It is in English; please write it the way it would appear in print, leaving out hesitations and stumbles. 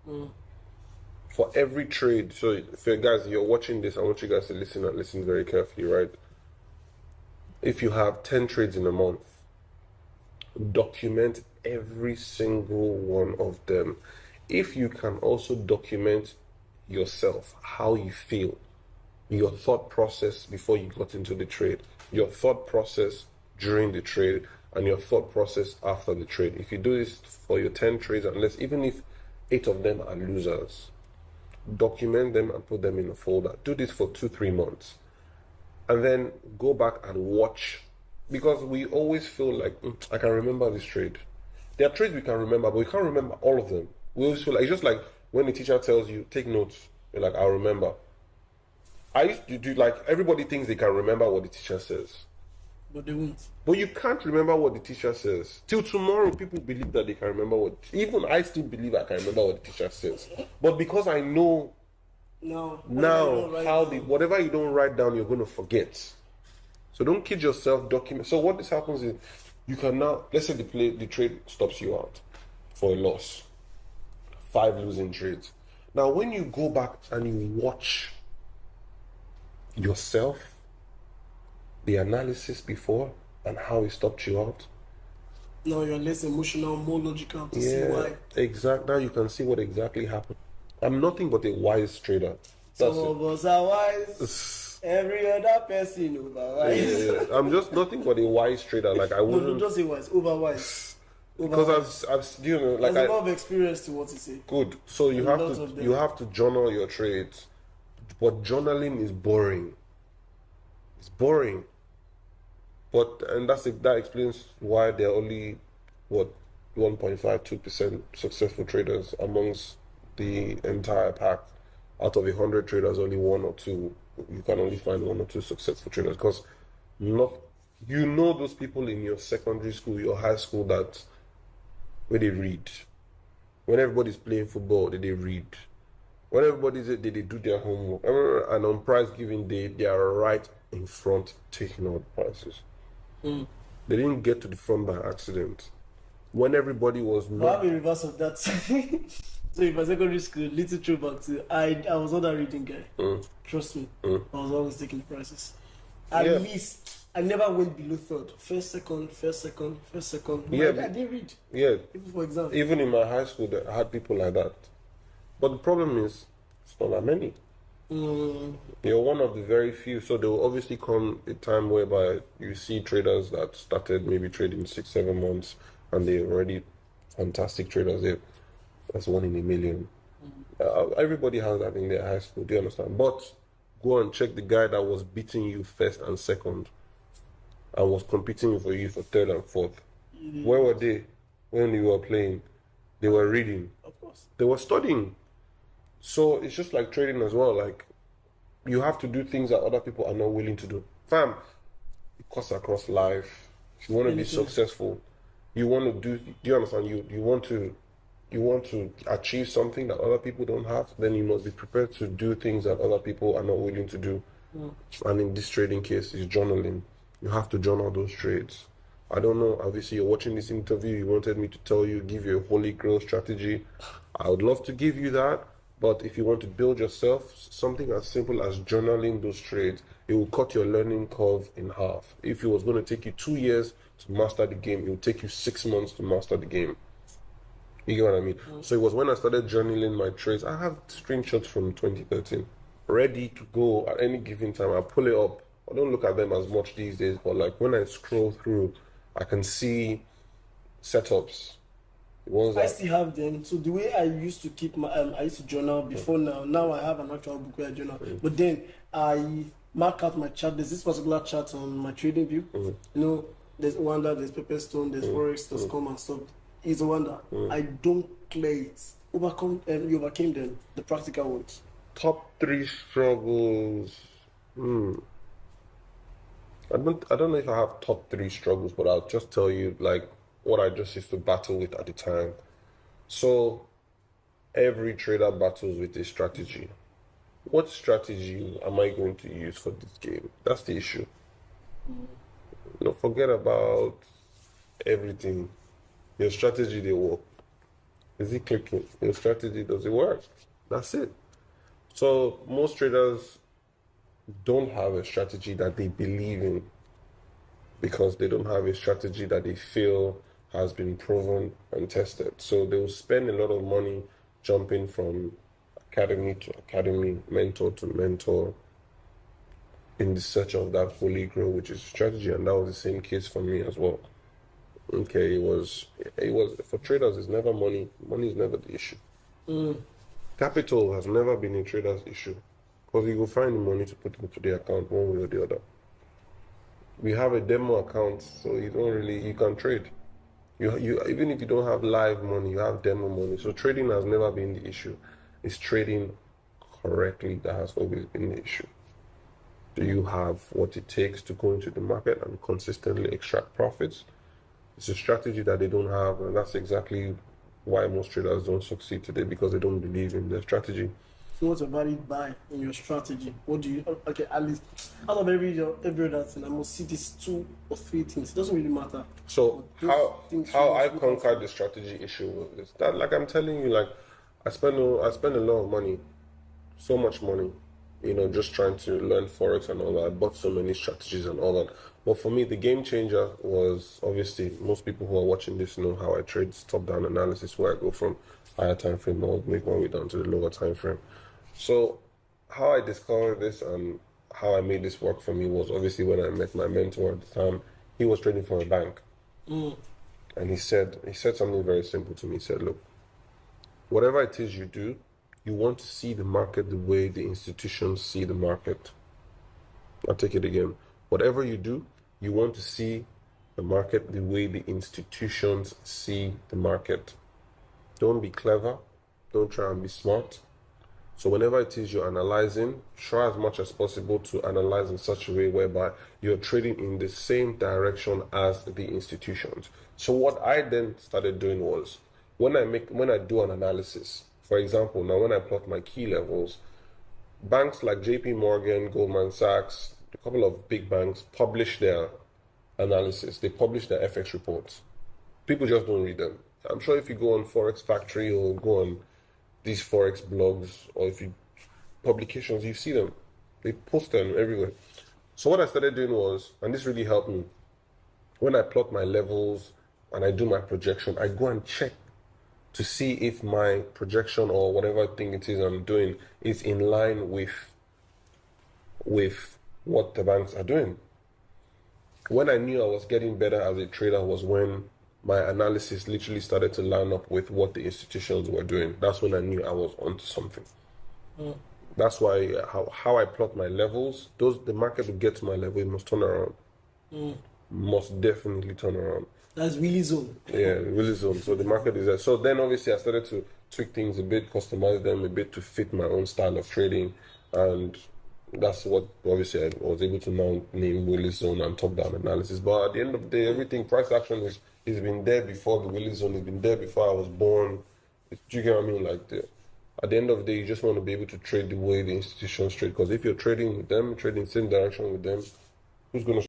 For every trade, so if you guys you're watching this, I want you guys to listen and listen very carefully, right? If you have 10 trades in a month, document every single one of them. If you can also document yourself, how you feel, your thought process before you got into the trade, your thought process during the trade, and your thought process after the trade. If you do this for your 10 trades, unless even if 8 of them are losers, document them and put them in a folder. Do this for 2-3 months. And then go back and watch. Because we always feel like, I can remember this trade. There are trades we can remember, but we can't remember all of them. We always feel like, it's just like when the teacher tells you, take notes, you're like, I'll remember. I used to do, like, everybody thinks they can remember what the teacher says. But they won't. But you can't remember what the teacher says. Till tomorrow, people believe that they can remember what... Even I still believe I can remember what the teacher says. But because I know now how whatever you don't write down, you're going to forget. So don't kid yourself, document. So what this happens is, you can now... Let's say the trade stops you out for a loss. 5 losing trades. Now, when you go back and you watch yourself, the analysis before and how it stopped you out. Now you're less emotional, more logical to see why. Exactly. Now you can see what exactly happened. I'm nothing but a wise trader. Some of us are wise. Every other person over wise. Yeah. I'm just nothing but a wise trader. Like I wouldn't. No, don't say wise. Over wise. Because I've you know, like there's a lot of experience to what you say. Good. So you have to journal your trades, but journaling is boring. It's boring. But that explains why there are only 1.52% successful traders amongst the entire pack. Out of 100 traders, only 1 or 2. You can only find 1 or 2 successful traders because those people in your secondary school, your high school that where they read. When everybody's playing football, they read. When everybody's they do their homework. And on prize giving day, they are right in front taking out prizes. They didn't get to the front by accident. When everybody was not... I have a reverse of that. So in my secondary school, little throwback to I was not a reading guy. Trust me. I was always taking prizes. At least I never went below third. First, second. Yeah, I didn't read. Yeah. Even for example. Even in my high school, I had people like that. But the problem is, it's not that many. You're one of the very few. So there will obviously come a time whereby you see traders that started maybe trading 6-7 months and they're already fantastic traders. That's 1 in a million. Everybody has that in their high school. Do you understand? But go and check the guy that was beating you first and second and was competing for you for third and fourth. Where were they when you were playing? They were reading. Of course. They were studying. So it's just like trading as well. Like you have to do things that other people are not willing to do. Fam, it cuts across life. If you want to be successful, you want to do you understand? You want to achieve something that other people don't have, then you must be prepared to do things that other people are not willing to do. And in this trading case, is journaling. You have to journal those trades. I don't know, obviously you're watching this interview, you wanted me to tell you, give you a holy grail strategy. I would love to give you that, but if you want to build yourself, something as simple as journaling those trades, it will cut your learning curve in half. If it was going to take you 2 years to master the game, it will take you 6 months to master the game. You get what I mean? So it was when I started journaling my trades. I have screenshots from 2013 ready to go at any given time. I pull it up. I don't look at them as much these days, but like when I scroll through, I can see setups. The ones I still have them. So the way I used to keep my, I used to journal before now I have an actual book where I journal. But then I mark out my chart. There's this particular chart on my trading view. You know, there's Wanda, there's Pepperstone, there's Forex, there's Com and stuff. It's a wonder. I don't clear it. You overcame them, the practical ones. Top 3 struggles. I don't know if I have top 3 struggles, but I'll just tell you like what I just used to battle with at the time. So every trader battles with a strategy. What strategy am I going to use for this game? That's the issue. Forget about everything. Your strategy, they work. Is it clicking? Your strategy, does it work? That's it. So most traders don't have a strategy that they believe in because they don't have a strategy that they feel has been proven and tested. So they'll spend a lot of money jumping from academy to academy, mentor to mentor, in the search of that holy grail, which is strategy. And that was the same case for me as well. Okay, it was for traders, it's never money. Money is never the issue. Capital has never been a trader's issue because you will find the money to put into the account one way or the other. We have a demo account, so you can trade. You even if you don't have live money, you have demo money. So trading has never been the issue. It's trading correctly that has always been the issue. Do you have what it takes to go into the market and consistently extract profits? It's a strategy that they don't have, and that's exactly why most traders don't succeed today, because they don't believe in their strategy. So what's a valid buy in your strategy? What do you, okay, at least out of every other thing, I must see these 2 or 3 things. It doesn't really matter. So how I conquered the strategy issue with this, that, like I'm telling you, like I spend a lot of money, so much money, just trying to learn Forex and all that. I bought so many strategies and all that. But for me, the game changer was, obviously, most people who are watching this know how I trade top-down analysis, where I go from higher time frame, I'll make my way down to the lower time frame. So how I discovered this and how I made this work for me was obviously when I met my mentor at the time. He was trading for a bank. And he said something very simple to me. He said, look, whatever it is you do, you want to see the market the way the institutions see the market. I'll take it again. Whatever you do, you want to see the market the way the institutions see the market. Don't be clever. Don't try and be smart. So whenever it is you're analyzing, try as much as possible to analyze in such a way whereby you're trading in the same direction as the institutions. So what I then started doing was, when I do an analysis, for example, now when I plot my key levels, banks like JP Morgan, Goldman Sachs, a couple of big banks publish their analysis. They publish their FX reports. People just don't read them. I'm sure if you go on Forex Factory or go on these Forex blogs, or if you publications, you see them. They post them everywhere. So what I started doing was, and this really helped me, when I plot my levels and I do my projection, I go and check to see if my projection or whatever thing it is I'm doing is in line with what the banks are doing. When I knew I was getting better as a trader was when my analysis literally started to line up with what the institutions were doing. That's when I knew I was onto something. That's why how I plot my levels, the market will get to my level, it must turn around. Must definitely turn around. That's really zone. Yeah, really zone. So the market is there. So then obviously I started to tweak things a bit, customize them a bit to fit my own style of trading. And that's what obviously I was able to now name Willis Zone and top-down analysis. But at the end of the day, everything, price action has been there before the Willis Zone, has been there before I was born. Do you get what I mean? Like at the end of the day, you just want to be able to trade the way the institutions trade. Because if you're trading with them, trading the same direction with them, who's going to